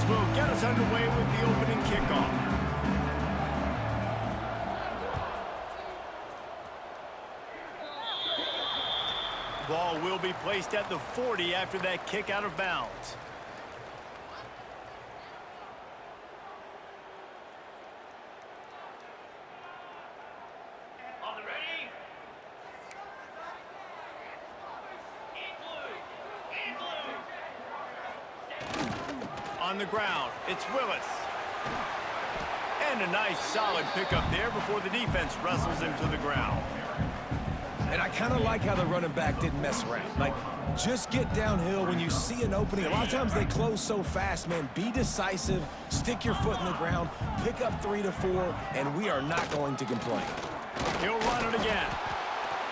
will get us underway with the opening kickoff. Ball will be placed at the 40 after that kick out of bounds. On the ground, it's Willis. And a nice solid pickup there before the defense wrestles him to the ground. And I kind of like how the running back didn't mess around. Like, just get downhill when you see an opening. A lot of times they close so fast, man. Be decisive, stick your foot in the ground, pick up 3 to 4, and we are not going to complain. He'll run it again.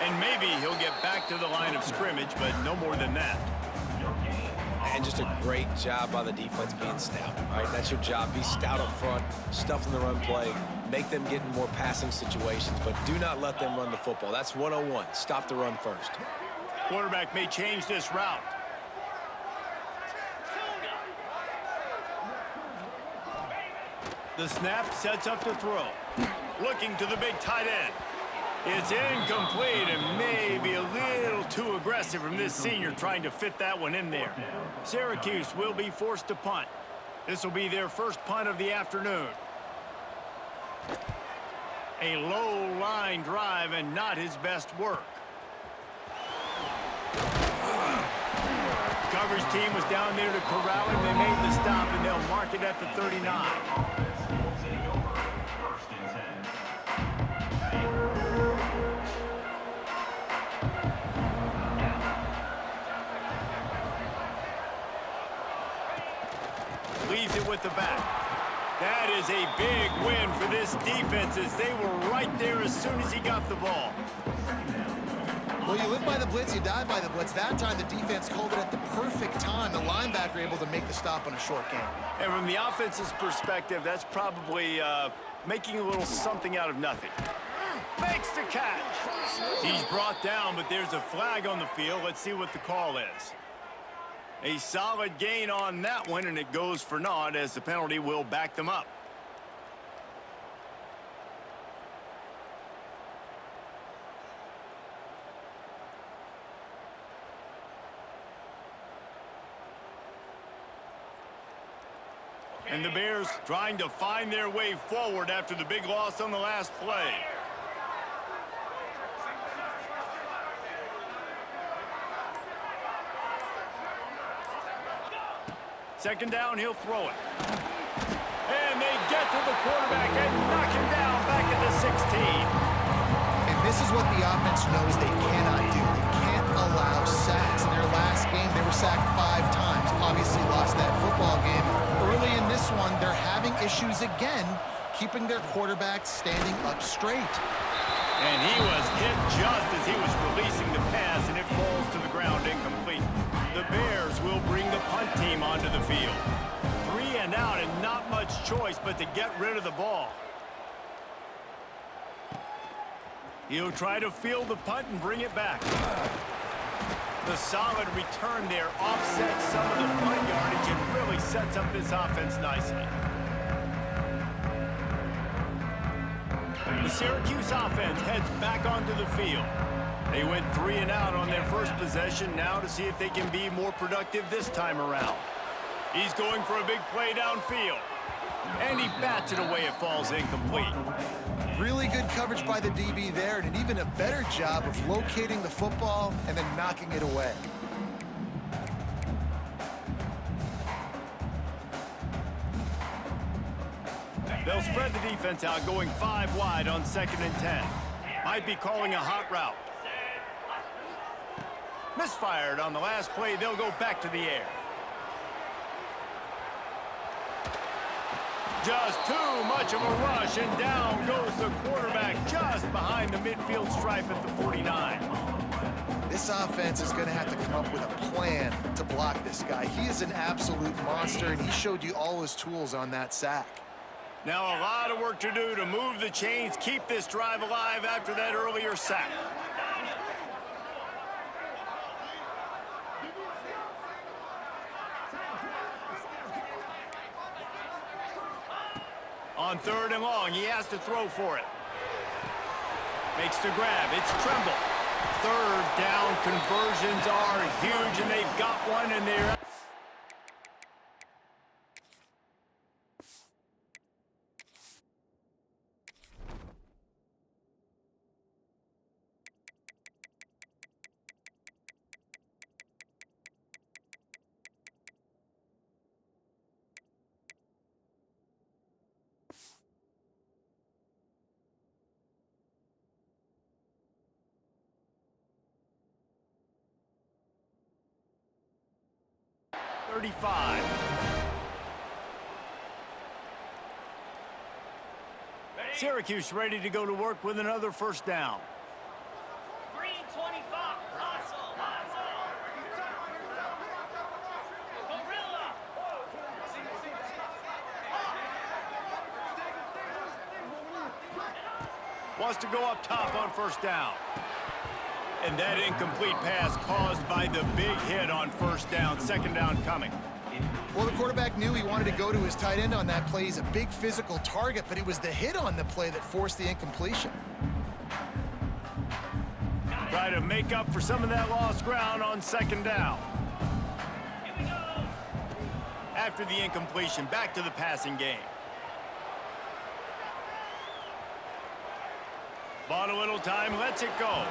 And maybe he'll get back to the line of scrimmage, but no more than that. And just a great job by the defense being stout. All right, that's your job. Be stout up front, stuff in the run play, make them get in more passing situations, but do not let them run the football. That's 101. Stop the run first. Quarterback may change this route. The snap sets up to throw. Looking to the big tight end. It's incomplete and maybe a little too aggressive from this senior trying to fit that one in there. Syracuse will be forced to punt. This will be their first punt of the afternoon. A low line drive and not his best work. Coverage team was down there to corral him. They made the stop and they'll mark it at the 39. Leaves it with the back. That is a big win for this defense as they were right there as soon as he got the ball. Well, you live by the blitz, you die by the blitz. That time the defense called it at the perfect time. The linebacker able to make the stop on a short game. And from the offense's perspective, that's probably making a little something out of nothing. Makes the catch. He's brought down, but there's a flag on the field. Let's see what the call is. A solid gain on that one, and it goes for naught as the penalty will back them up. And the Bears trying to find their way forward after the big loss on the last play. Second down, he'll throw it. And they get to the quarterback and knock him down back at the 16. And this is what the offense knows they cannot do. They can't allow sacks. In their last game, they were sacked 5 times. Obviously lost that football game. Early in this one, they're having issues again, keeping their quarterback standing up straight. And he was hit just as he was releasing the pass, and it falls to the ground incomplete. The Bears will bring the punt team onto the field. 3 and out and not much choice but to get rid of the ball. He'll try to field the punt and bring it back. The solid return there offsets some of the punt yardage and really sets up this offense nicely. The Syracuse offense heads back onto the field. They went 3 and out on their first possession, now to see if they can be more productive this time around. He's going for a big play downfield. And he bats it away, it falls incomplete. Really good coverage by the DB there, and an even a better job of locating the football and then knocking it away. They'll spread the defense out, going 5 wide on 2nd and 10. Might be calling a hot route. Misfired on the last play. They'll go back to the air. Just too much of a rush, and down goes the quarterback just behind the midfield stripe at the 49. This offense is going to have to come up with a plan to block this guy. He is an absolute monster, and he showed you all his tools on that sack. Now a lot of work to do to move the chains, keep this drive alive after that earlier sack. On 3rd and long, he has to throw for it. Makes the grab. It's Tremble. 3rd down conversions are huge, and they've got one, and they're... .35. Syracuse ready to go to work with another 1st down. Green 25. Gorilla. Wants to go up top on 1st down. And that incomplete pass caused by the big hit on 1st down. 2nd down coming. Well, the quarterback knew he wanted to go to his tight end on that play. He's a big physical target, but it was the hit on the play that forced the incompletion. Try to make up for some of that lost ground on 2nd down. After the incompletion, back to the passing game. Bought a little time, lets it go.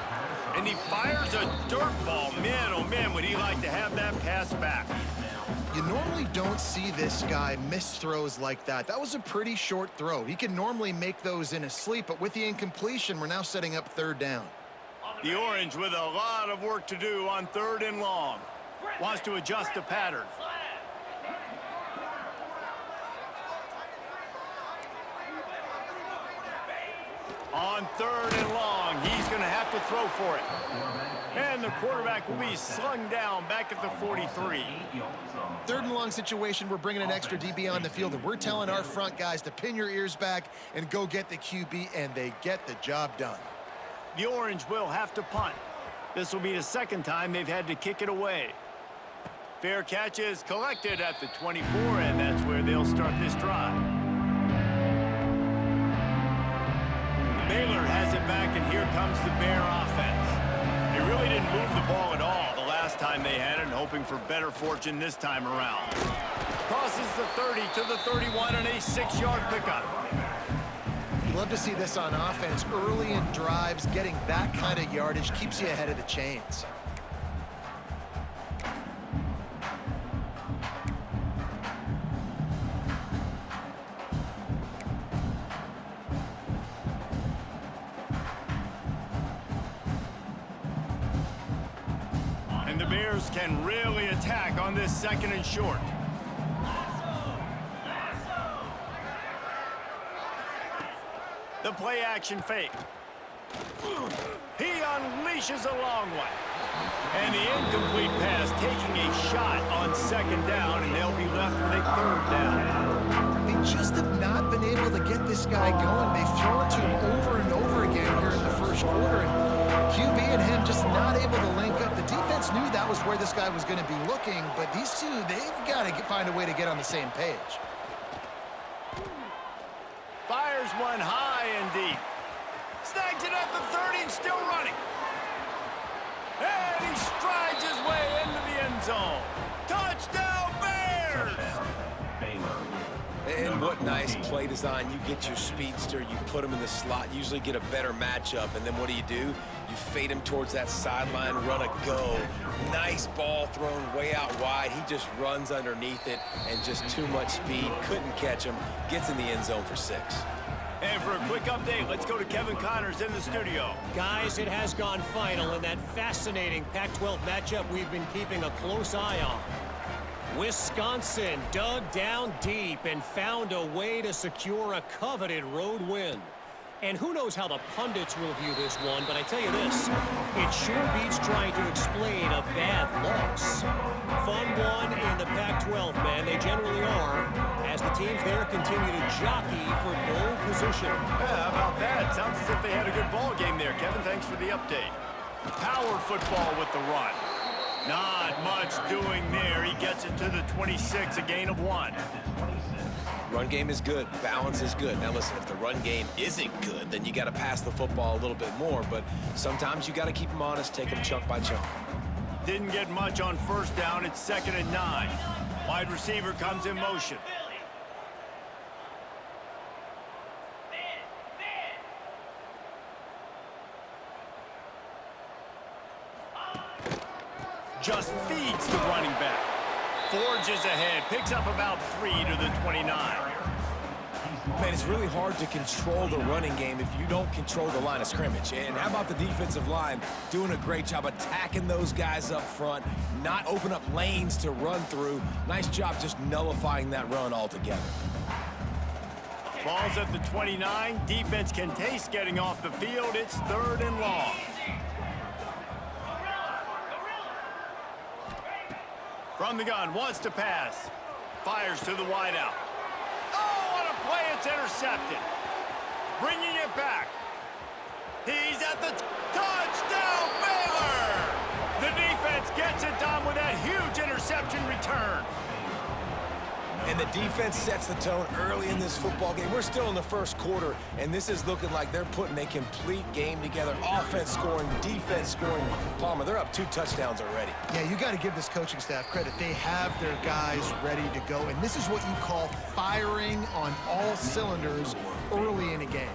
And he fires a dirt ball. Man, oh man, would he like to have that pass back. You normally don't see this guy miss throws like that. That was a pretty short throw. He can normally make those in his sleep, but with the incompletion, we're now setting up 3rd down. The Orange with a lot of work to do on 3rd and long. Wants to adjust the pattern. On 3rd and long, he's going to have to throw for it. And the quarterback will be slung down back at the 43. 3rd and long situation, we're bringing an extra DB on the field, and we're telling our front guys to pin your ears back and go get the QB, and they get the job done. The Orange will have to punt. This will be the 2nd time they've had to kick it away. Fair catch is collected at the 24, and that's where they'll start this drive. Baylor has it back, and here comes the Bear offense. They really didn't move the ball at all the last time they had it, hoping for better fortune this time around. Crosses the 30 to the 31 and a 6-yard pickup. Love to see this on offense. Early in drives, getting that kind of yardage keeps you ahead of the chains. And the Bears can really attack on this 2nd and short. The play action fake. He unleashes a long one. And the incomplete pass taking a shot on 2nd down, and they'll be left with a 3rd down. They just have not been able to get this guy going. They've thrown it to him over and over again here in the 1st quarter, and QB and him just not able to link up. The defense knew that was where this guy was going to be looking, but these two, they've got to find a way to get on the same page. Fires one high and deep. Snags it at the 30 and still running. And he strides his way into the end zone. Touchdown, Bears! And what nice play design. You get your speedster, you put him in the slot, usually get a better matchup, and then what do? You fade him towards that sideline, run a go. Nice ball thrown way out wide. He just runs underneath it, and just too much speed. Couldn't catch him. Gets in the end zone for 6. And for a quick update, let's go to Kevin Connors in the studio. Guys, it has gone final in that fascinating Pac-12 matchup we've been keeping a close eye on. Wisconsin dug down deep and found a way to secure a coveted road win. And who knows how the pundits will view this one, but I tell you this, it sure beats trying to explain a bad loss. Fun one in the Pac-12, man. They generally are, as the teams there continue to jockey for pole position. Yeah, how about that? Sounds as if they had a good ball game there. Kevin, thanks for the update. Power football with the run. Not much doing there. He gets it to the 26, a gain of 1. Run game is good. Balance is good. Now, listen, if the run game isn't good, then you got to pass the football a little bit more. But sometimes you got to keep them honest, take them chunk by chunk. Didn't get much on first down. It's 2nd and 9. Wide receiver comes in motion. Just feeds the running back. Forges ahead, picks up about 3 to the 29. Man, it's really hard to control the running game if you don't control the line of scrimmage. And how about the defensive line doing a great job attacking those guys up front, not open up lanes to run through. Nice job just nullifying that run altogether. Ball's at the 29. Defense can taste getting off the field. It's 3rd and long. From the gun, wants to pass. Fires to the wideout. Oh, on a play, it's intercepted. Bringing it back. He's at the touchdown, Baylor! The defense gets it done with that huge interception return. And the defense sets the tone early in this football game. We're still in the first quarter, and this is looking like they're putting a complete game together. Offense scoring, defense scoring. Palmer, they're up 2 touchdowns already. Yeah, you got to give this coaching staff credit. They have their guys ready to go, and this is what you call firing on all cylinders early in a game.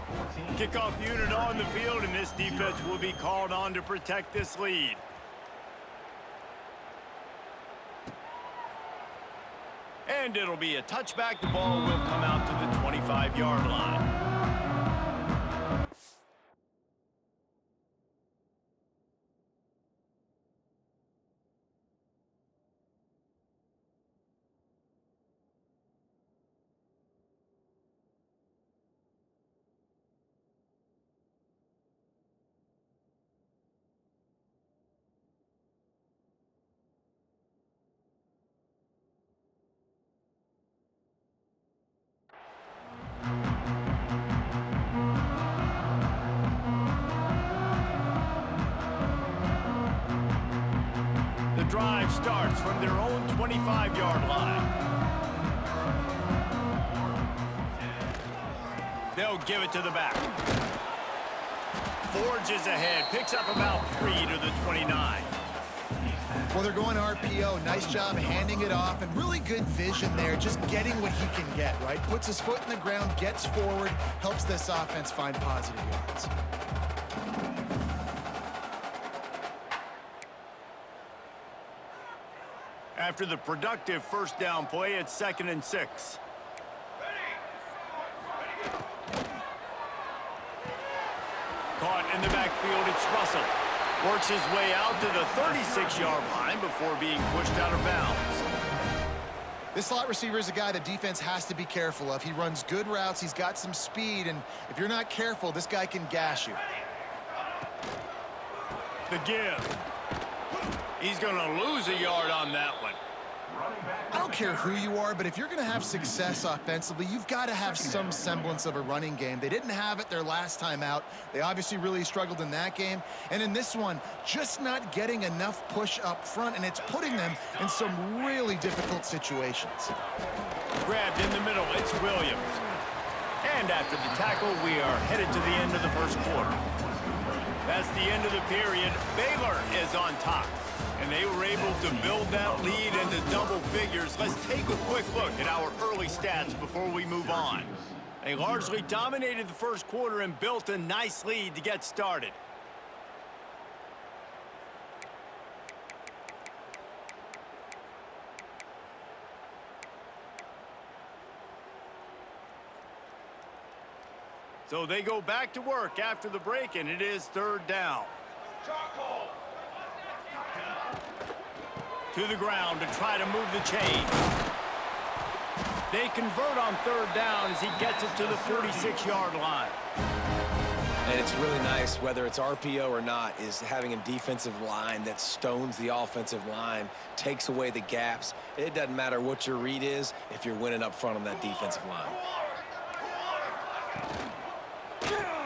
Kickoff unit on the field, and this defense will be called on to protect this lead. And it'll be a touchback. The ball will come out to the 25-yard line. The drive starts from their own 25-yard line. They'll give it to the back. Forges ahead, picks up about 3 to the 29. Well, they're going RPO. Nice job handing it off, and really good vision there, just getting what he can get, right? Puts his foot in the ground, gets forward, helps this offense find positive yards. After the productive first down play, it's 2nd and 6. Caught in the backfield, it's Russell. Works his way out to the 36-yard line before being pushed out of bounds. This slot receiver is a guy the defense has to be careful of. He runs good routes, he's got some speed, and if you're not careful, this guy can gash you. The give. He's going to lose a yard on that one. I don't care who you are, but if you're going to have success offensively, you've got to have some semblance of a running game. They didn't have it their last time out. They obviously really struggled in that game. And in this one, just not getting enough push up front, and it's putting them in some really difficult situations. Grabbed in the middle, it's Williams. And after the tackle, we are headed to the end of the first quarter. That's the end of the period. Baylor is on top. And they were able to build that lead into double figures. Let's take a quick look at our early stats before we move on. They largely dominated the first quarter and built a nice lead to get started. So they go back to work after the break, and it is 3rd down. To the ground to try to move the chain. They convert on 3rd down as he gets it to the 46-yard line. And it's really nice, whether it's RPO or not, is having a defensive line that stones the offensive line, takes away the gaps. It doesn't matter what your read is if you're winning up front on that defensive line.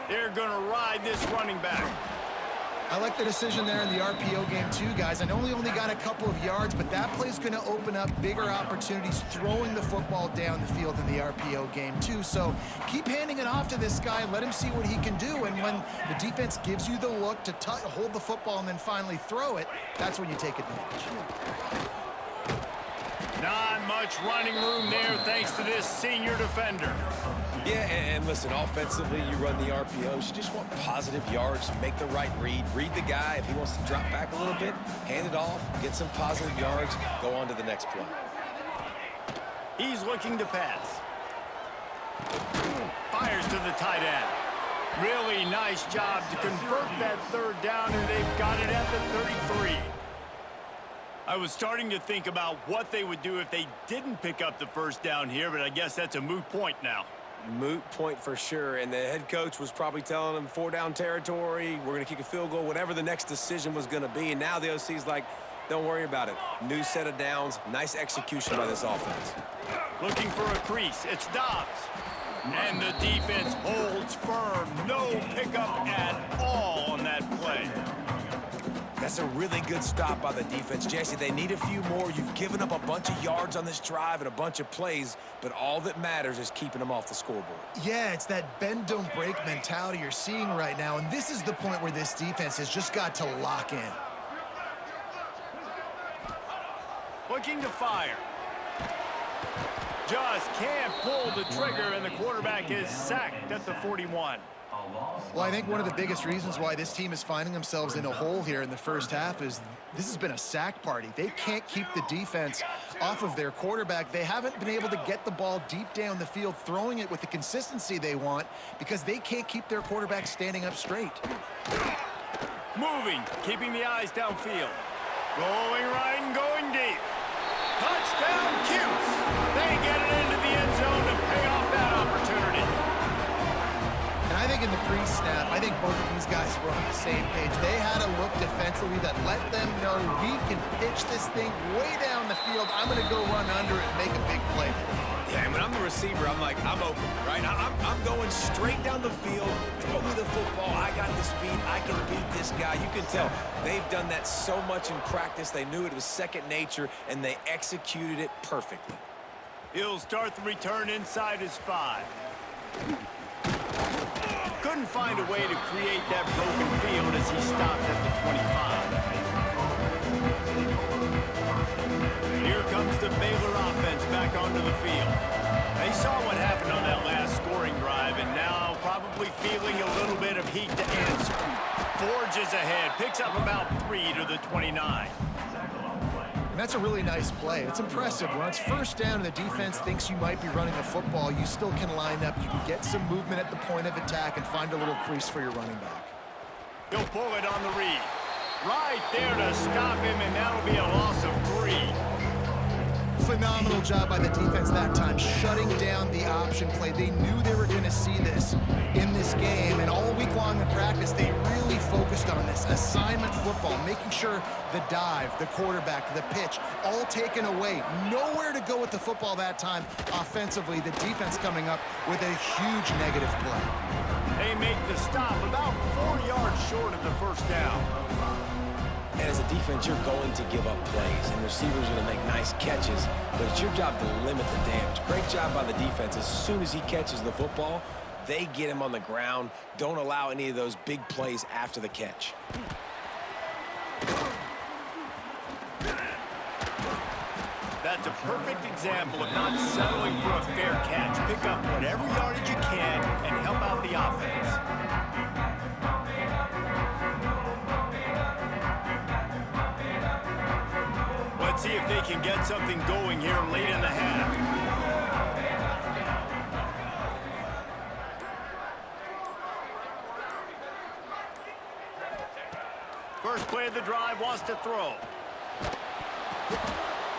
They're going to ride this running back. I like the decision there in the RPO game too, guys. I know he only got a couple of yards, but that play's going to open up bigger opportunities throwing the football down the field in the RPO game too. So keep handing it off to this guy and let him see what he can do. And when the defense gives you the look to hold the football and then finally throw it, that's when you take advantage. Not much running room there thanks to this senior defender. Yeah, and listen, offensively, you run the RPOs. You just want positive yards, make the right read the guy. If he wants to drop back a little bit, hand it off, get some positive yards, go on to the next play. He's looking to pass. Fires to the tight end. Really nice job to convert that third down, and they've got it at the 33. I was starting to think about what they would do if they didn't pick up the first down here, but I guess that's a moot point now. Moot point for sure, and the head coach was probably telling them 4-down territory, we're going to kick a field goal, whatever the next decision was going to be, and now the OC's like, don't worry about it. New set of downs, nice execution by this offense. Looking for a crease, it's Dobbs. And the defense holds firm, no pickup at all on that play. That's a really good stop by the defense. Jesse, they need a few more. You've given up a bunch of yards on this drive and a bunch of plays, but all that matters is keeping them off the scoreboard. Yeah, it's that bend, don't break mentality you're seeing right now, and this is the point where this defense has just got to lock in. Looking to fire. Just can't pull the trigger, and the quarterback is sacked at the 41. Well, I think one of the biggest reasons why this team is finding themselves in a hole here in the first half is this has been a sack party. They can't keep the defense off of their quarterback. They haven't been able to get the ball deep down the field, throwing it with the consistency they want because they can't keep their quarterback standing up straight. Moving, keeping the eyes downfield. Rolling right and going deep. Touchdown, Cuse. They get it into the end zone to pay off that opportunity. I think in the pre-snap, I think both of these guys were on the same page. They had a look defensively that let them know we can pitch this thing way down the field. I'm going to go run under it and make a big play. Yeah, and when I'm the receiver, I'm like, I'm open, right? I'm going straight down the field. Throw me the football. I got the speed. I can beat this guy. You can tell they've done that so much in practice. They knew it was second nature, and they executed it perfectly. He'll start the return inside his 5. Couldn't find a way to create that broken field as he stopped at the 25. Here comes the Baylor offense back onto the field. They saw what happened on that last scoring drive and now probably feeling a little bit of heat to answer. Forges ahead, picks up about 3 to the 29. And that's a really nice play. It's impressive. When it's first down and the defense thinks you might be running a football, you still can line up. You can get some movement at the point of attack and find a little crease for your running back. He'll pull it on the read. Right there to stop him, and that'll be a loss of 3. Phenomenal job by the defense that time, shutting down the option play. They knew they were going to see this in this game, and all week long in practice, they really focused on this. Assignment football, making sure the dive, the quarterback, the pitch, all taken away. Nowhere to go with the football that time offensively. The defense coming up with a huge negative play. They make the stop about 4 yards short of the first down. And as a defense, you're going to give up plays, and receivers are going to make nice catches, but it's your job to limit the damage. Great job by the defense. As soon as he catches the football, they get him on the ground. Don't allow any of those big plays after the catch. That's a perfect example of not settling for a fair catch. Pick up whatever yardage you can and help out the offense. Let's see if they can get something going here late in the half. First play of the drive, wants to throw.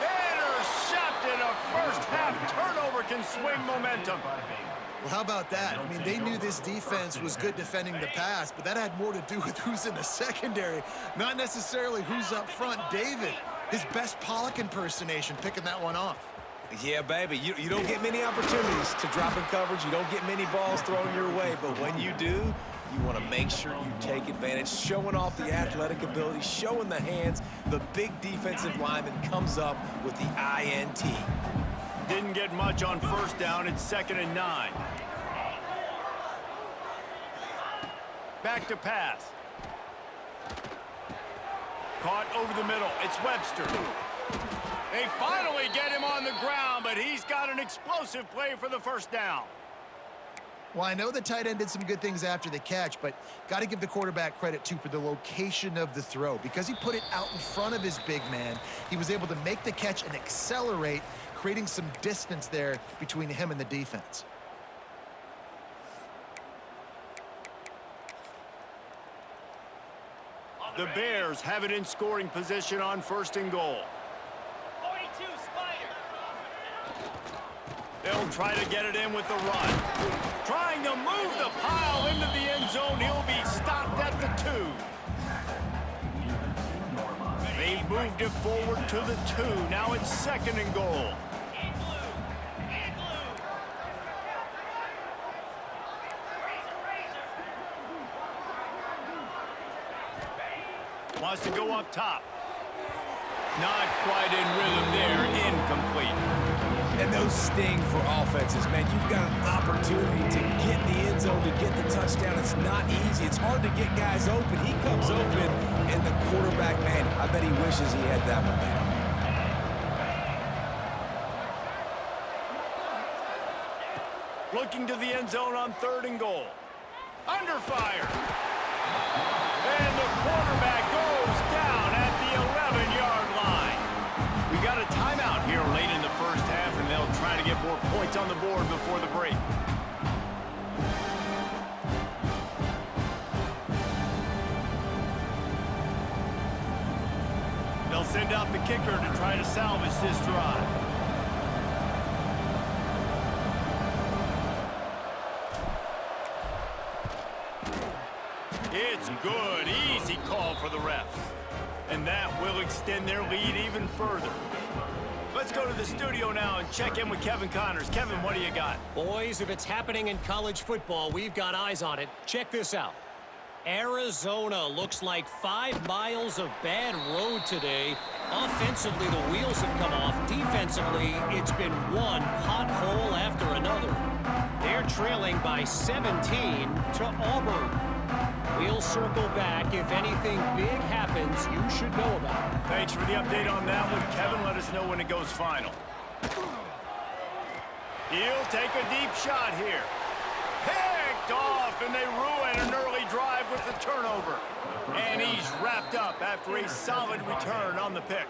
Intercepted, a first half turnover can swing momentum. Well, how about that? I mean, they knew this defense was good defending the pass, but that had more to do with who's in the secondary, not necessarily who's up front. David, his best Pollock impersonation, picking that one off. Yeah, baby, you don't get many opportunities to drop in coverage. You don't get many balls thrown your way, but when you do, You want to make sure you take advantage, showing off the athletic ability, showing the hands. The big defensive lineman comes up with the INT. Didn't get much on first down. It's 2nd and 9. Back to pass. Caught over the middle. It's Webster. They finally get him on the ground, but he's got an explosive play for the first down. Well, I know the tight end did some good things after the catch, but got to give the quarterback credit, too, for the location of the throw. Because he put it out in front of his big man, he was able to make the catch and accelerate, creating some distance there between him and the defense. The Bears have it in scoring position on 1st and goal. 42 Spider. They'll try to get it in with the run. Trying to move the pile into the end zone. He'll be stopped at the 2. They've moved it forward to the 2. Now it's 2nd and goal. In blue. In blue. Razor. Wants to go up top. Not quite in rhythm there. Incomplete. And those sting for offenses, man. You've got an opportunity to get in the end zone, to get the touchdown. It's not easy. It's hard to get guys open. He comes open, and the quarterback, man, I bet he wishes he had that one down. Looking to the end zone on 3rd and goal. Under fire. And the quarterback goes down at the 11-yard line. We got a timeout here late in the first half, and they'll try to get more points on the board before the break. They'll send out the kicker to try to salvage this drive. It's good. Easy call for the refs. And that will extend their lead even further. Let's go to the studio now and check in with Kevin Connors. Kevin, what do you got? Boys, if it's happening in college football, we've got eyes on it. Check this out. Arizona looks like 5 miles of bad road today. Offensively, the wheels have come off. Defensively, it's been one pothole after another. They're trailing by 17 to Auburn. We'll circle back. If anything big happens, you should know about it. Thanks for the update on that one, Kevin. Let us know when it goes final. He'll take a deep shot here. Picked off, and they ruin an early drive with the turnover. And he's wrapped up after a solid return on the pick.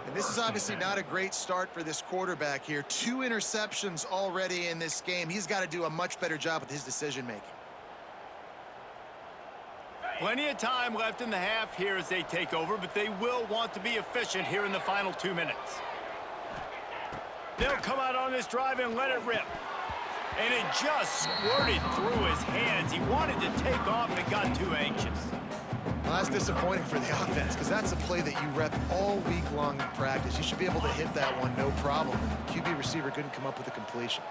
And this is obviously not a great start for this quarterback here. 2 interceptions already in this game. He's got to do a much better job with his decision-making. Plenty of time left in the half here as they take over, but they will want to be efficient here in the final 2 minutes. They'll come out on this drive and let it rip. And it just squirted through his hands. He wanted to take off and got too anxious. Well, that's disappointing for the offense because that's a play that you rep all week long in practice. You should be able to hit that one no problem. And QB receiver couldn't come up with a completion.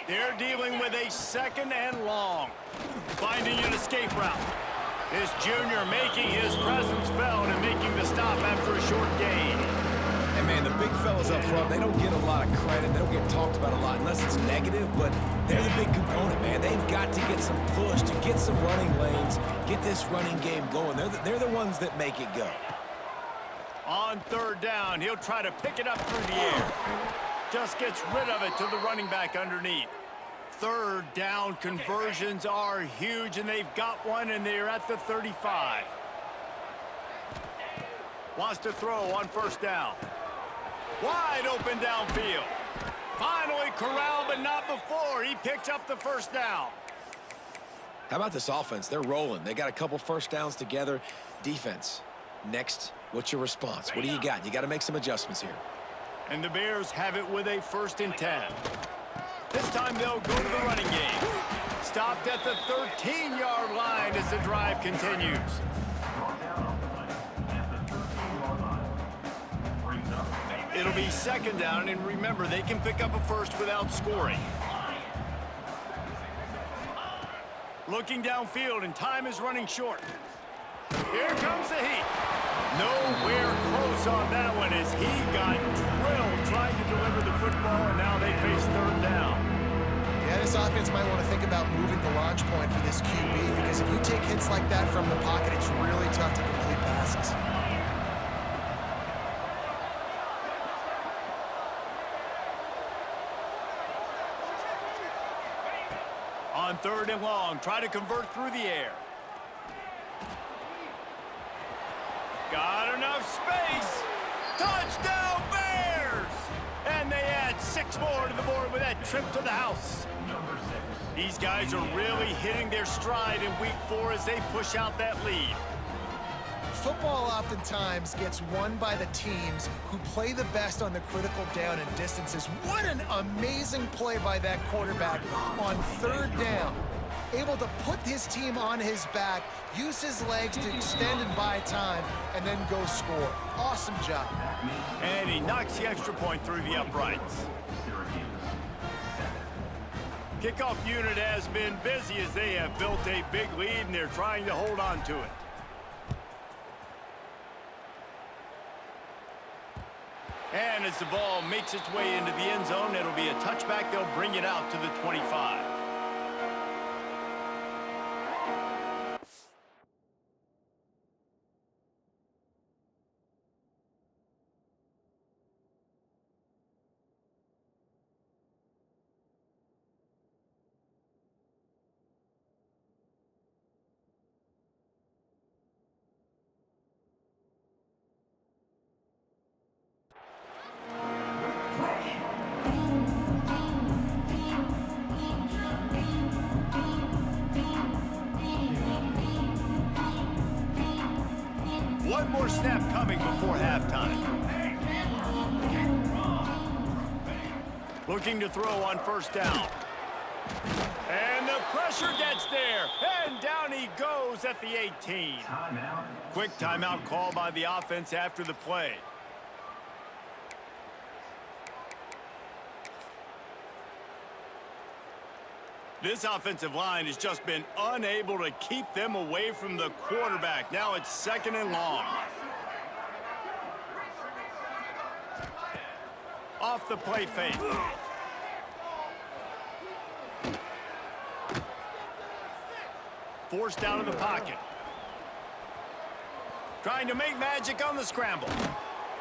They're dealing with a 2nd and long. Finding an escape route. This junior making his presence felt and making the stop after a short gain. And, man, the big fellas up front, they don't get a lot of credit. They don't get talked about a lot unless it's negative, but they're the big component, man. They've got to get some push, to get some running lanes, get this running game going. They're the ones that make it go. On 3rd down, he'll try to pick it up through the air. Just gets rid of it to the running back underneath. 3rd down conversions are huge, and they've got one, and they're at the 35. Wants to throw on 1st down. Wide open downfield. Finally corralled, but not before. He picked up the 1st down. How about this offense? They're rolling. They got a couple first downs together. Defense, next, what's your response? What do you got? You got to make some adjustments here. And the Bears have it with a 1st and 10. This time they'll go to the running game. Stopped at the 13-yard line as the drive continues. It'll be 2nd down, and remember, they can pick up a 1st without scoring. Looking downfield, and time is running short. Here comes the heat. Nowhere close on that one as he got drilled trying to deliver the football, and now they face third down. Yeah, this offense might want to think about moving the launch point for this QB, because if you take hits like that from the pocket, it's really tough to complete passes. On third and long, try to convert through the air. Got enough space. Touchdown Bears! And they add 6 more to the board with that trip to the house. These guys are really hitting their stride in week 4 as they push out that lead. Football oftentimes gets won by the teams who play the best on the critical down and distances. What an amazing play by that quarterback on third down. Able to put his team on his back, use his legs to extend and buy time, and then go score. Awesome job. And he knocks the extra point through the uprights. Kickoff unit has been busy as they have built a big lead, and they're trying to hold on to it. And as the ball makes its way into the end zone, it'll be a touchback. They'll bring it out to the 25. One more snap coming before halftime. Looking to throw on first down. And the pressure gets there. And down he goes at the 18. Quick timeout call by the offense after the play. This offensive line has just been unable to keep them away from the quarterback. Now it's second and long. Off the play fake. Forced out of the pocket. Trying to make magic on the scramble.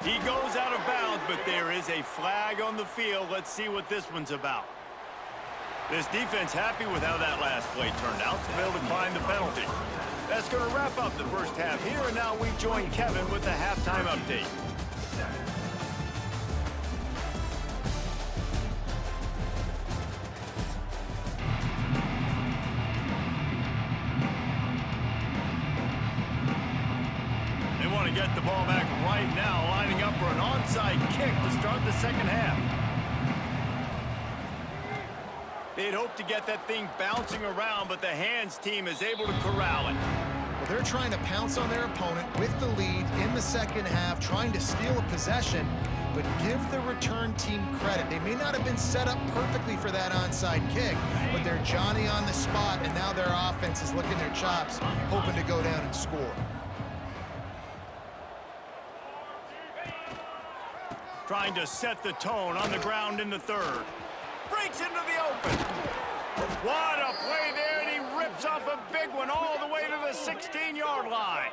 He goes out of bounds, but there is a flag on the field. Let's see what this one's about. This defense happy with how that last play turned out, so they'll decline the penalty. That's going to wrap up the first half here, and now we join Kevin with the halftime update. They want to get the ball back right now, lining up for an onside kick to start the second half. They'd hoped to get that thing bouncing around, but the hands team is able to corral it. Well, they're trying to pounce on their opponent with the lead in the second half, trying to steal a possession, but give the return team credit. They may not have been set up perfectly for that onside kick, but they're Johnny on the spot, and now their offense is licking their chops, hoping to go down and score. Trying to set the tone on the ground in the third. Breaks into the open. What a play there, and he rips off a big one all the way to the 16-yard line.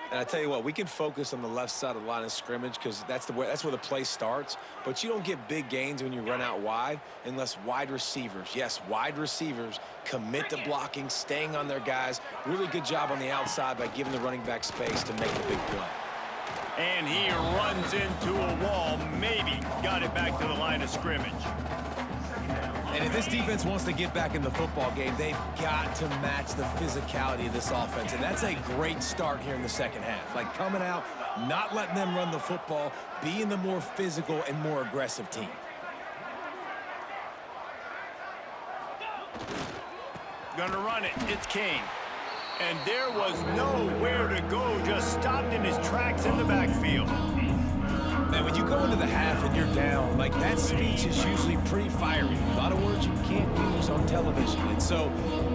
And I tell you what, we can focus on the left side of the line of scrimmage because that's where the play starts. But you don't get big gains when you run out wide unless wide receivers, yes, wide receivers, commit to blocking, staying on their guys. Really good job on the outside by giving the running back space to make the big play. And he runs into a wall, maybe got it back to the line of scrimmage. And if this defense wants to get back in the football game, they've got to match the physicality of this offense. And that's a great start here in the second half. Like coming out, not letting them run the football, being the more physical and more aggressive team. Gonna run it, it's King. And there was nowhere to go, just stopped in his tracks in the backfield. Man, when you go into the half and you're down, like that speech is usually pretty fiery. A lot of words you can't use on television. And so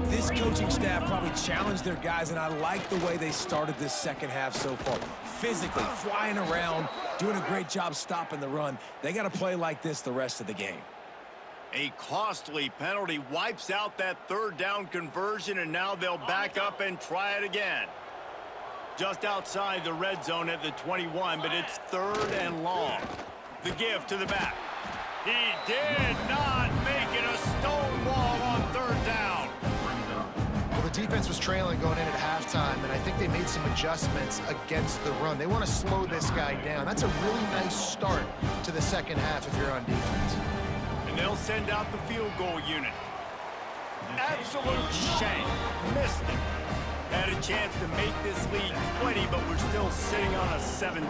this coaching staff probably challenged their guys, and I like the way they started this second half so far. Physically, flying around, doing a great job stopping the run. They got to play like this the rest of the game. A costly penalty wipes out that third down conversion, and now they'll back up and try it again. Just outside the red zone at the 21, but it's third and long. The give to the back. He did not make it a stone wall on third down. Well, the defense was trailing going in at halftime, and I think they made some adjustments against the run. They want to slow this guy down. That's a really nice start to the second half if you're on defense. And they'll send out the field goal unit. Absolute shank. Missed it. Had a chance to make this lead 20, but we're still sitting on a 7.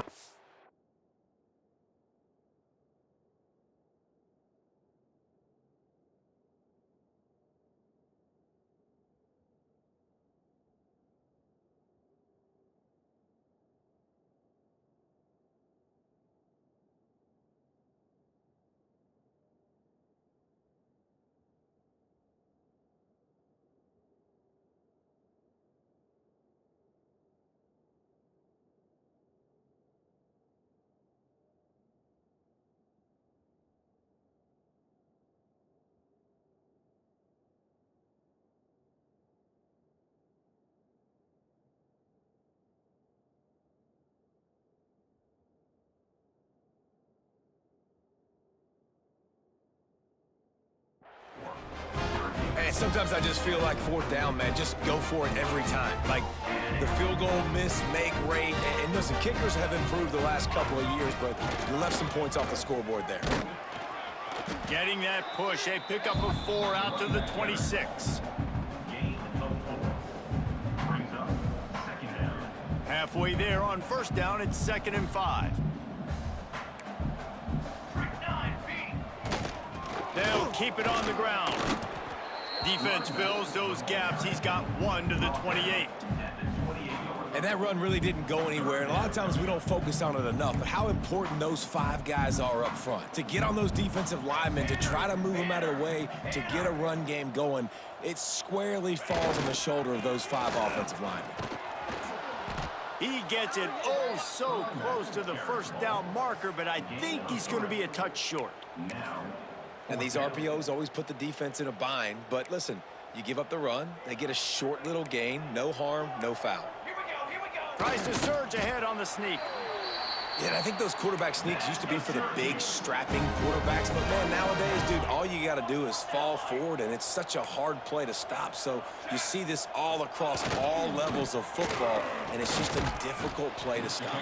And sometimes I just feel like fourth down, man, just go for it every time. Like the field goal miss, make rate. And listen, kickers have improved the last couple of years, but you left some points off the scoreboard there. Getting that push, a pickup of 4 out to the 26. Halfway there on first down, it's 2nd and 5. They'll keep it on the ground. Defense fills those gaps. He's got 1 to the 28. And that run really didn't go anywhere. And a lot of times we don't focus on it enough. But how important those 5 guys are up front. To get on those defensive linemen, to try to move them out of the way, to get a run game going, it squarely falls on the shoulder of those 5 offensive linemen. He gets it oh so close to the first down marker, but I think he's going to be a touch short. And these RPOs always put the defense in a bind. But listen, you give up the run, they get a short little gain, no harm, no foul. Tries to surge ahead on the sneak. Yeah, and I think those quarterback sneaks used to be for the big, strapping quarterbacks. But, man, nowadays, dude, all you got to do is fall forward, and it's such a hard play to stop. So you see this all across all levels of football, and it's just a difficult play to stop.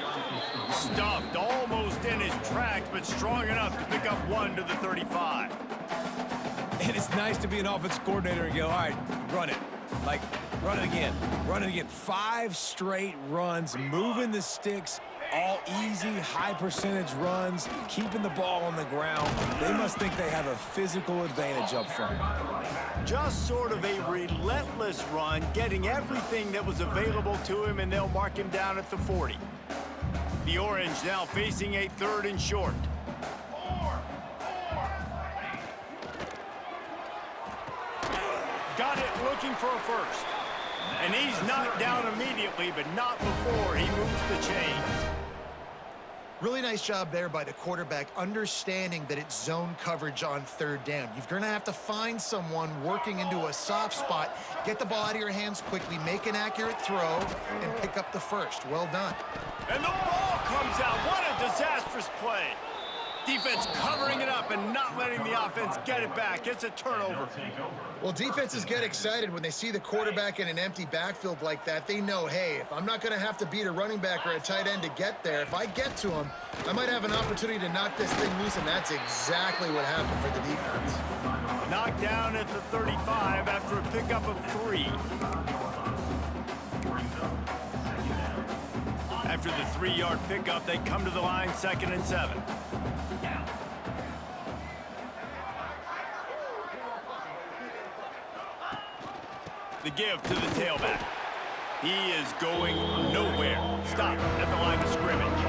Stuffed almost in his tracks, but strong enough to pick up 1 to the 35. And it's nice to be an offensive coordinator and go, all right, run it. Like, run it again. Run it again. 5 straight runs, moving the sticks, all easy, high-percentage runs, keeping the ball on the ground. They must think they have a physical advantage up front. Just sort of a relentless run, getting everything that was available to him, and they'll mark him down at the 40. The Orange now facing a 3rd and short. Got it looking for a first. And he's knocked down immediately, but not before he moves the chains. Really nice job there by the quarterback, understanding that it's zone coverage on 3rd down. You're going to have to find someone working into a soft spot, get the ball out of your hands quickly, make an accurate throw, and pick up the first. Well done. And the ball comes out. What a disastrous play. Defense covering it up and not letting the offense get it back. It's a turnover. Well, defenses get excited when they see the quarterback in an empty backfield like that. They know, hey, if I'm not going to have to beat a running back or a tight end to get there, if I get to him, I might have an opportunity to knock this thing loose, and that's exactly what happened for the defense. Knocked down at the 35 after a pickup of 3. After the 3-yard pickup, they come to the line 2nd and 7. The give to the tailback. He is going nowhere. Stop at the line of scrimmage.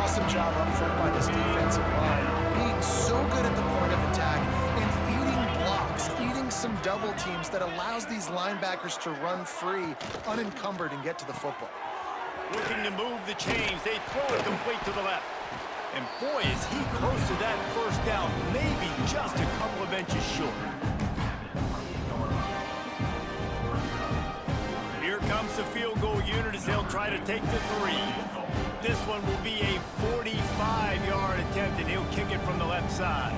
awesome job up front by this defensive line, being so good at the point of attack and eating blocks, eating some double teams that allows these linebackers to run free, unencumbered, and get to the football. Looking to move the chains. They throw it complete to the left. And boy, is he close to that first down, maybe just a couple of inches short. Here comes the field goal unit as they'll try to take the 3. This one will be a 45-yard attempt, and he'll kick it from the left side.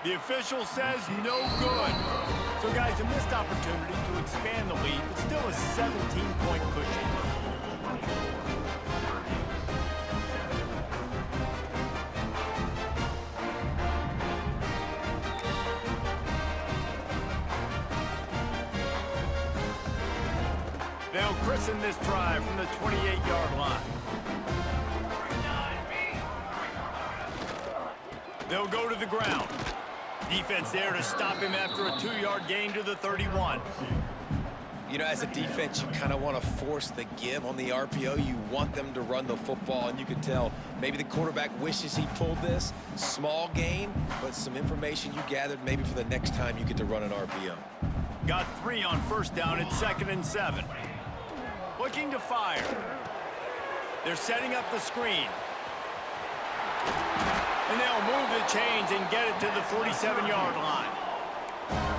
The official says no good. So, guys, a missed opportunity to expand the lead, but still a 17-point cushion. They'll christen this drive from the 28-yard line. They'll go to the ground. Defense there to stop him after a 2-yard gain to the 31. You know, as a defense, you kind of want to force the give on the RPO. You want them to run the football, and you can tell maybe the quarterback wishes he pulled this. Small gain, but some information you gathered maybe for the next time you get to run an RPO. Got 3 on first down at 2nd and 7. Looking to fire. They're setting up the screen. And they'll move the chains and get it to the 47-yard line.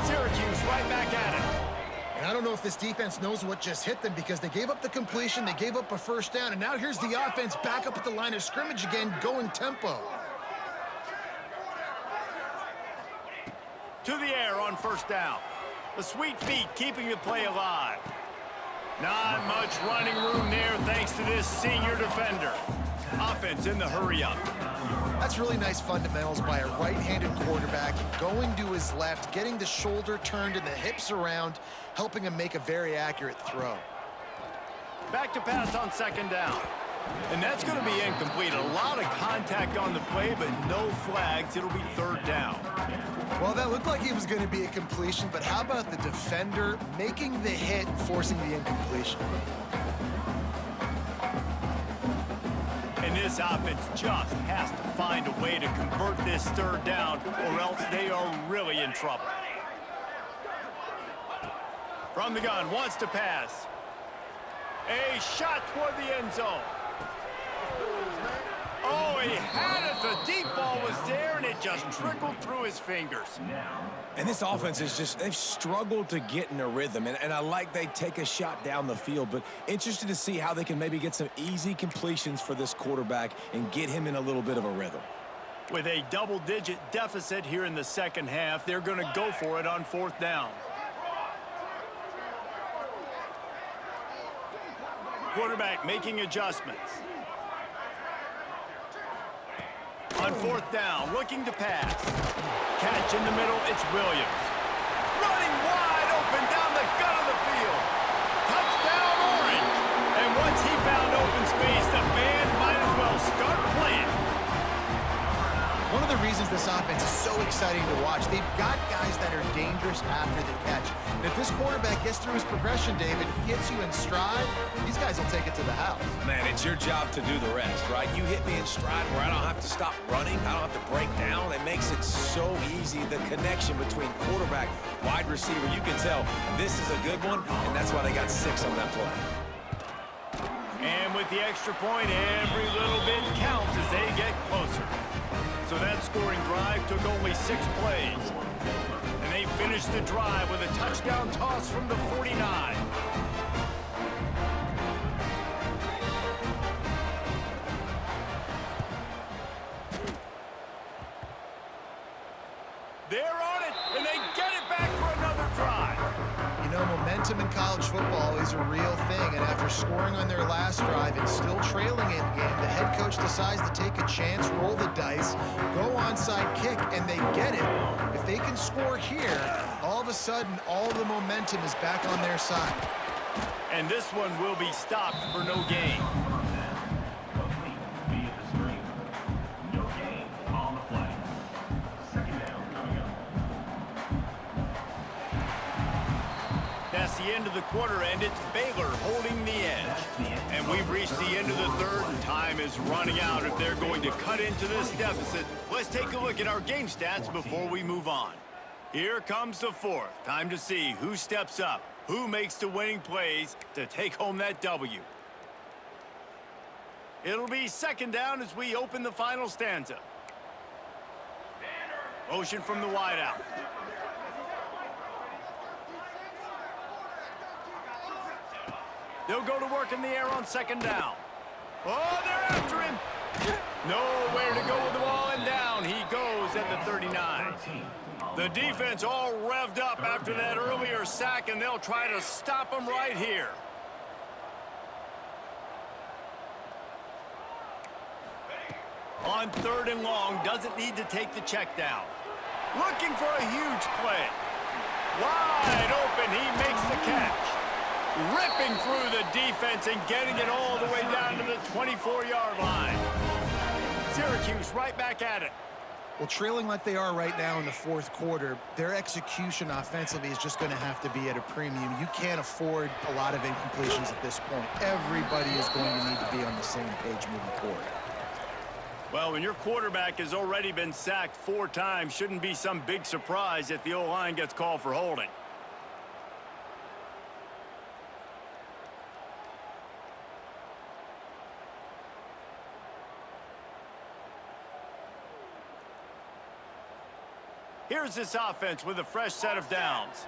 Syracuse right back at it. And I don't know if this defense knows what just hit them because they gave up the completion, they gave up a first down, and now here's the offense back up at the line of scrimmage again, going tempo. To the air on first down. The sweet feet keeping the play alive. Not much running room there thanks to this senior defender. Offense in the hurry-up. That's really nice fundamentals by a right-handed quarterback, going to his left, getting the shoulder turned and the hips around, helping him make a very accurate throw. Back to pass on 2nd down. And that's going to be incomplete. A lot of contact on the play, but no flags. It'll be 3rd down. Well, that looked like it was going to be a completion, but how about the defender making the hit and forcing the incompletion? And this offense just has to find a way to convert this 3rd down, or else they are really in trouble. From the gun, wants to pass. A shot toward the end zone. Oh, he had it. The deep ball was there, and it just trickled through his fingers. And this offense is just, they've struggled to get in a rhythm. And I like they take a shot down the field, but interested to see how they can maybe get some easy completions for this quarterback and get him in a little bit of a rhythm. With a double-digit deficit here in the second half, they're going to go for it on 4th down. Quarterback making adjustments. On 4th down, looking to pass. Catch in the middle, it's Williams. Running wide open down the gut of the field. Touchdown, Orange. And once he found open space, the band might as well start playing. One of the reasons this offense is so exciting to watch, they've got guys that are dangerous after the catch. And if this quarterback gets through his progression, David, hits you in stride, these guys will take it to the house. Man, it's your job to do the rest, right? You hit me in stride where I don't have to stop running. I don't have to break down. It makes it so easy. The connection between quarterback, wide receiver, you can tell this is a good one, and that's why they got 6 on that play. And with the extra point, every little bit counts as they get closer. So that scoring drive took only 6 plays. And they finished the drive with a touchdown toss from the 49. They're on it, and they get it back for another drive. You know, momentum in college football is a real thing, and after scoring on their last drive and still trailing in game, the head coach decides to take a chance, roll the dice, go onside kick, and they get it. If they can score here, all of a sudden, all the momentum is back on their side. And this one will be stopped for no gain. the end of the quarter, and it's Baylor holding the edge. And we've reached the end of the third, and time is running out if they're going to cut into this deficit. Let's take a look at our game stats before we move on. Here comes the fourth. Time to see who steps up, who makes the winning plays to take home that W. It'll be second down as we open the final stanza. Motion from the wideout. They'll go to work in the air on second down. Oh, they're after him. Nowhere to go with the ball, and down he goes at the 39. The defense all revved up after that earlier sack, and they'll try to stop him right here. On third and long, doesn't need to take the check down. Looking for a huge play. Wide open, he makes the catch. Ripping through the defense and getting it all the way down to the 24-yard line. Syracuse right back at it. Well, trailing like they are right now in the fourth quarter, their execution offensively is just going to have to be at a premium. You can't afford a lot of incompletions at this point. Everybody is going to need to be on the same page moving forward. Well, when your quarterback has already been sacked 4 times, shouldn't be some big surprise if the O-line gets called for holding. Here's this offense with a fresh set of downs.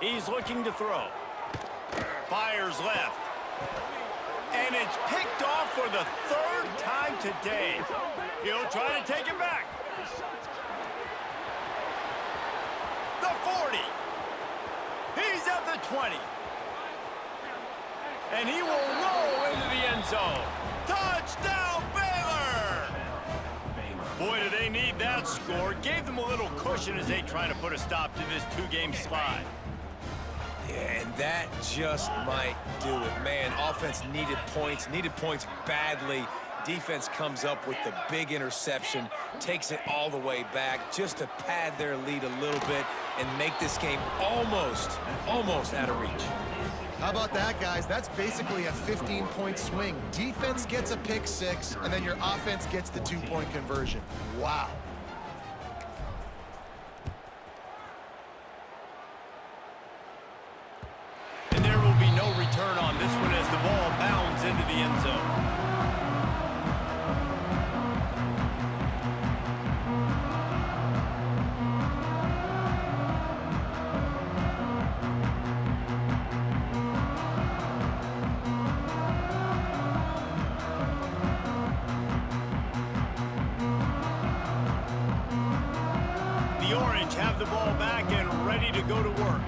He's looking to throw. Fires left. And it's picked off for the 3rd time today. He'll try to take it back. The 40. He's at the 20. And he will roll into the end zone. Touchdown, Baylor! Boy, do they need that score. Gave them a little cushion as they try to put a stop to this 2-game slide. Yeah, and that just might do it. Man, offense needed points badly. Defense comes up with the big interception, takes it all the way back just to pad their lead a little bit and make this game almost out of reach. How about that, guys? That's basically a 15-point swing. Defense gets a pick 6, and then your offense gets the 2-point conversion. Wow. And there will be no return on this one as the ball bounds into the end zone. The Orange have the ball back and ready to go to work.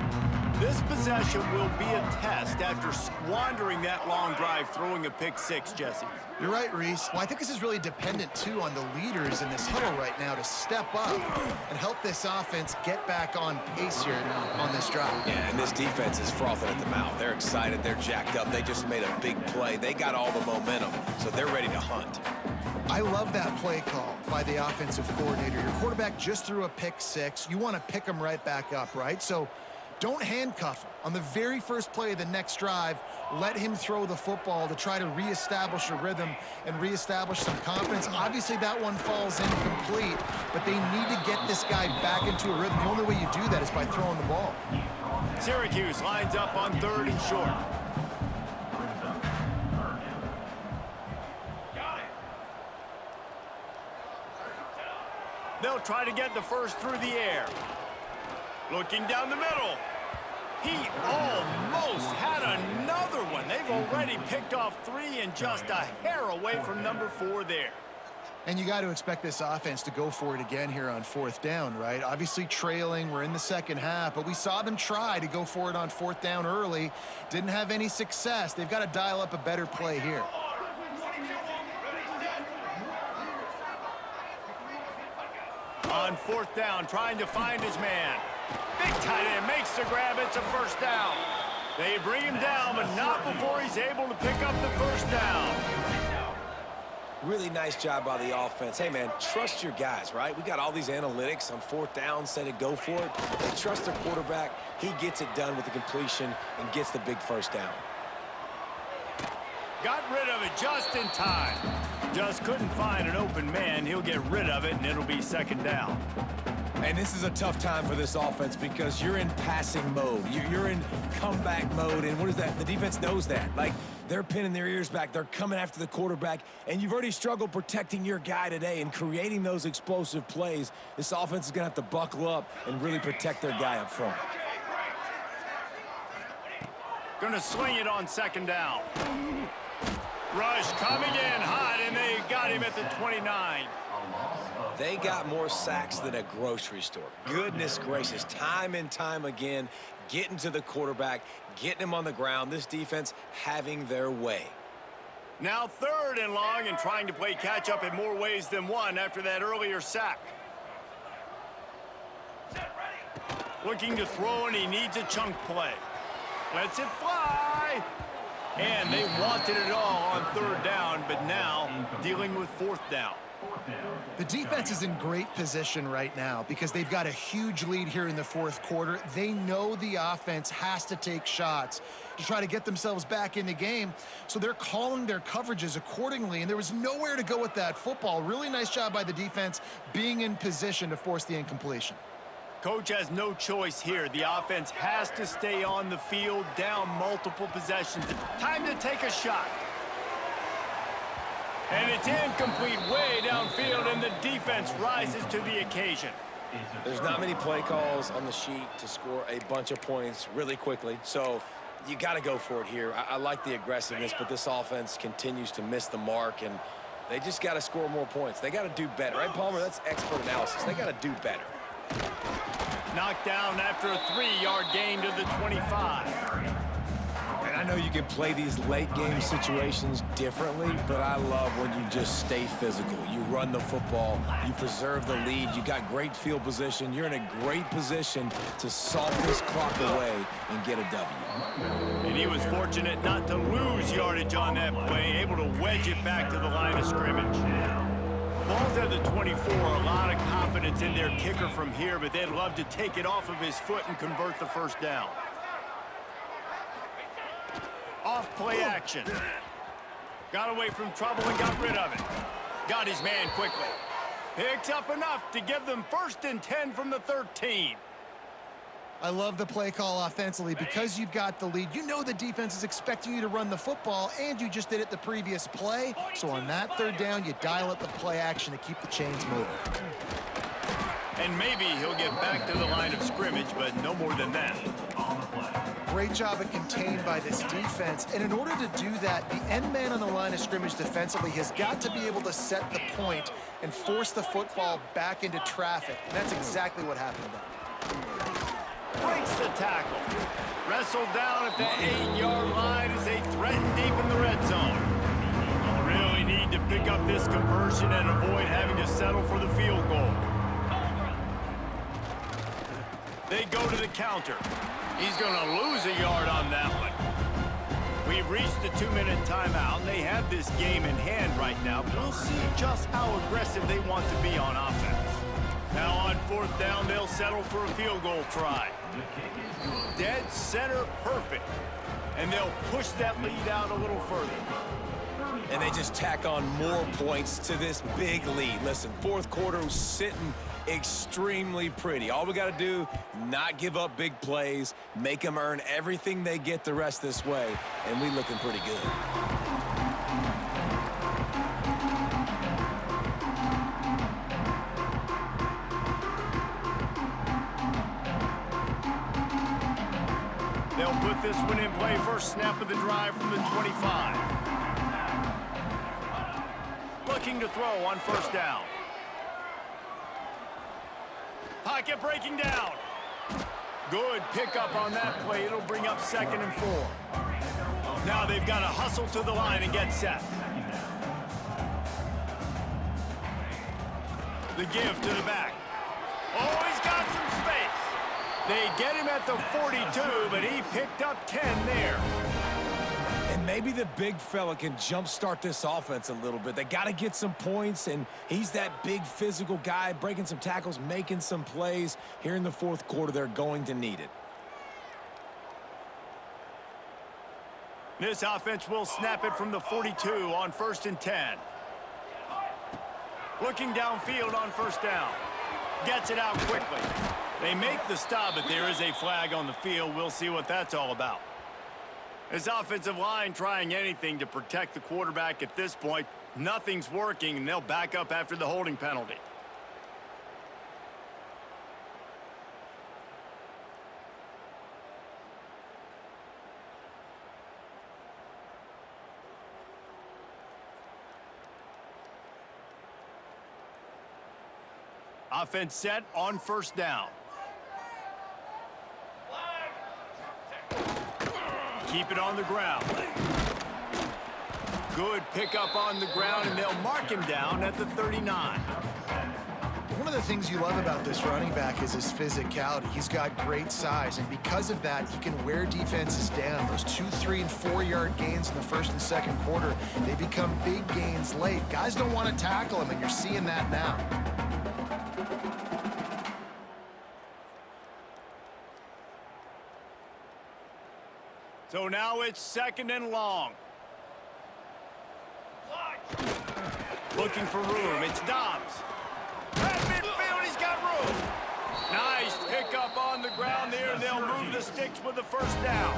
This possession will be a test after squandering that long drive, throwing a pick 6, Jesse. You're right, Reese. Well, I think this is really dependent, too, on the leaders in this huddle right now to step up and help this offense get back on pace here on this drive. Yeah, and this defense is frothing at the mouth. They're excited. They're jacked up. They just made a big play. They got all the momentum, so they're ready to hunt. I love that play call by the offensive coordinator. Your quarterback just threw a pick 6. You want to pick him right back up, right? So don't handcuff him. On the very first play of the next drive, let him throw the football to try to reestablish a rhythm and reestablish some confidence. Obviously, that one falls incomplete, but they need to get this guy back into a rhythm. The only way you do that is by throwing the ball. Syracuse lines up on 3rd and short. They'll try to get the first through the air. Looking down the middle. He almost had another one. They've already picked off 3 and just a hair away from number 4 there. And you got to expect this offense to go for it again here on 4th down, right? Obviously trailing, we're in the second half, but we saw them try to go for it on 4th down early. Didn't have any success. They've got to dial up a better play here. On 4th down, trying to find his man. Big tight end makes the grab. It's a first down. They bring him down, but not before he's able to pick up the first down. Really nice job by the offense. Hey, man, trust your guys, right? We got all these analytics on fourth down, said it, go for it. They trust their quarterback. He gets it done with the completion and gets the big first down. Got rid of it just in time. Just couldn't find an open man. He'll get rid of it, and it'll be second down. And this is a tough time for this offense because you're in passing mode. You're in comeback mode, and what is that? The defense knows that. Like, they're pinning their ears back. They're coming after the quarterback, and you've already struggled protecting your guy today and creating those explosive plays. This offense is going to have to buckle up and really protect their guy up front. Gonna swing it on second down. Rush coming in hot, and they got him at the 29. They got more sacks than a grocery store. Goodness gracious, time and time again, getting to the quarterback, getting him on the ground. This defense having their way. Now third and long and trying to play catch-up in more ways than one after that earlier sack. Looking to throw, and he needs a chunk play. Lets it fly. And they wanted it all on third down, but now dealing with fourth down. The defense is in great position right now because they've got a huge lead here in the fourth quarter. They know the offense has to take shots to try to get themselves back in the game, so they're calling their coverages accordingly, and there was nowhere to go with that football. Really nice job by the defense being in position to force the incompletion. Coach has no choice here. The offense has to stay on the field, down multiple possessions. Time to take a shot. And it's incomplete way downfield, and the defense rises to the occasion. There's not many play calls on the sheet to score a bunch of points really quickly, so you got to go for it here. I like the aggressiveness, but this offense continues to miss the mark, and they just got to score more points. They got to do better, right, Palmer? That's expert analysis. They got to do better. Knocked down after a 3-yard gain to the 25. And I know you can play these late game situations differently, but I love when you just stay physical. You run the football, you preserve the lead, you got great field position, you're in a great position to salt this clock away and get a W. And he was fortunate not to lose yardage on that play, able to wedge it back to the line of scrimmage. Ball's at the 24, a lot of confidence in their kicker from here, but they'd love to take it off of his foot and convert the first down. Off play action. Got away from trouble and got rid of it. Got his man quickly. Picks up enough to give them 1st and 10 from the 13. I love the play call offensively because you've got the lead. You know the defense is expecting you to run the football, and you just did it the previous play. So on that third down, you dial up the play action to keep the chains moving. And maybe he'll get back to the line of scrimmage, but no more than that. Great job of contained by this defense. And in order to do that, the end man on the line of scrimmage defensively has got to be able to set the point and force the football back into traffic. And that's exactly what happened there. Breaks the tackle. Wrestled down at the 8-yard line as they threaten deep in the red zone. Really need to pick up this conversion and avoid having to settle for the field goal. They go to the counter. He's going to lose a yard on that one. We've reached the 2-minute timeout, and they have this game in hand right now. We'll see just how aggressive they want to be on offense. Now on fourth down, they'll settle for a field goal try. Dead center perfect. And they'll push that lead out a little further. And they just tack on more points to this big lead. Listen, fourth quarter was sitting extremely pretty. All we got to do, not give up big plays, make them earn everything they get the rest this way, and we looking pretty good. They'll put this one in play. First snap of the drive from the 25. Looking to throw on first down. Pocket breaking down. Good pickup on that play. It'll bring up 2nd and 4. Now they've got to hustle to the line and get set. The give to the back. Oh, he's got some space. They get him at the 42, but he picked up 10 there. And maybe the big fella can jumpstart this offense a little bit. They got to get some points, and he's that big physical guy, breaking some tackles, making some plays. Here in the fourth quarter, they're going to need it. This offense will snap it from the 42 on 1st and 10. Looking downfield on 1st down. Gets it out quickly. They make the stop, but there is a flag on the field. We'll see what that's all about. This offensive line trying anything to protect the quarterback at this point. Nothing's working, and they'll back up after the holding penalty. Offense set on 1st down. Keep it on the ground. Good pickup on the ground, and they'll mark him down at the 39. One of the things you love about this running back is his physicality. He's got great size, and because of that, he can wear defenses down. Those 2-, 3-, and 4-yard gains in the 1st and 2nd quarter, they become big gains late. Guys don't want to tackle him, and you're seeing that now. So now it's 2nd and long. Looking for room. It's Dobbs. At midfield, he's got room. Nice pickup on the ground there. They'll move the sticks with the 1st down.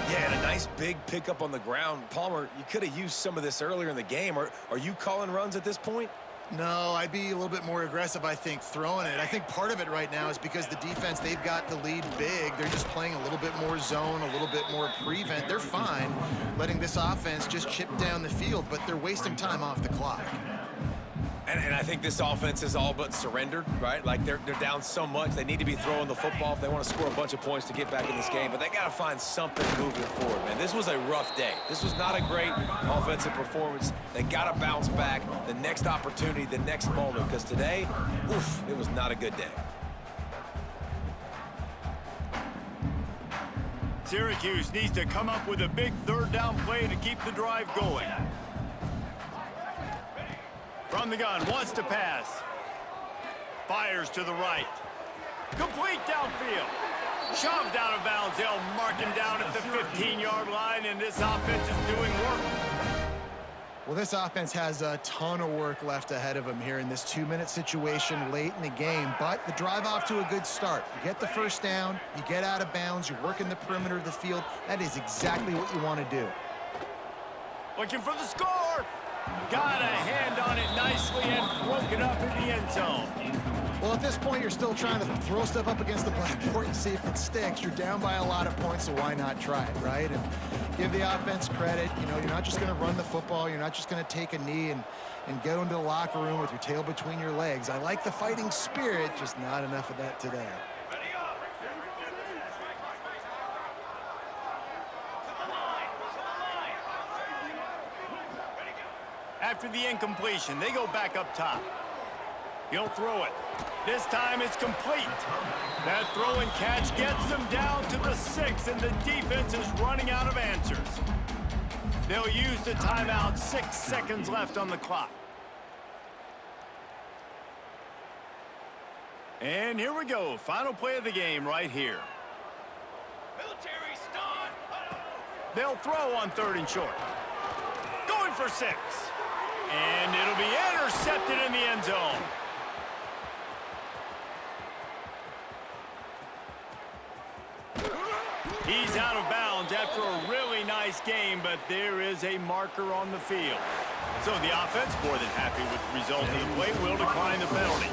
Yeah, and a nice big pickup on the ground. Palmer, you could have used some of this earlier in the game. Are you calling runs at this point? No, I'd be a little bit more aggressive, I think, throwing it. I think part of it right now is because the defense, they've got the lead big. They're just playing a little bit more zone, a little bit more prevent. They're fine letting this offense just chip down the field, but they're wasting time off the clock. And I think this offense is all but surrendered, right? Like, they're down so much. They need to be throwing the football if they want to score a bunch of points to get back in this game. But they got to find something moving forward, man. This was a rough day. This was not a great offensive performance. They got to bounce back the next opportunity, the next moment, because today, oof, it was not a good day. Syracuse needs to come up with a big 3rd down play to keep the drive going. From the gun, wants to pass. Fires to the right. Complete downfield. Shoved out of bounds. They'll mark him down at the 15-yard line, and this offense is doing work. Well, this offense has a ton of work left ahead of them here in this 2-minute situation late in the game, but the drive off to a good start. You get the 1st down, you get out of bounds, you're working the perimeter of the field. That is exactly what you want to do. Looking for the score. Got a hand on it nicely and broke it up in the end zone. Well, at this point, you're still trying to throw stuff up against the blackboard and see if it sticks. You're down by a lot of points, so why not try it, right? And give the offense credit. You know, you're not just going to run the football. You're not just going to take a knee and go into the locker room with your tail between your legs. I like the fighting spirit, just not enough of that today. After the incompletion, they go back up top. He'll throw it. This time it's complete. That throw and catch gets them down to the 6, and the defense is running out of answers. They'll use the timeout. 6 seconds left on the clock. And here we go. Final play of the game right here. Military stun. They'll throw on 3rd and short. Going for 6. And it'll be intercepted in the end zone. He's out of bounds after a really nice game, but there is a marker on the field. So the offense, more than happy with the result of the play, will decline the penalty.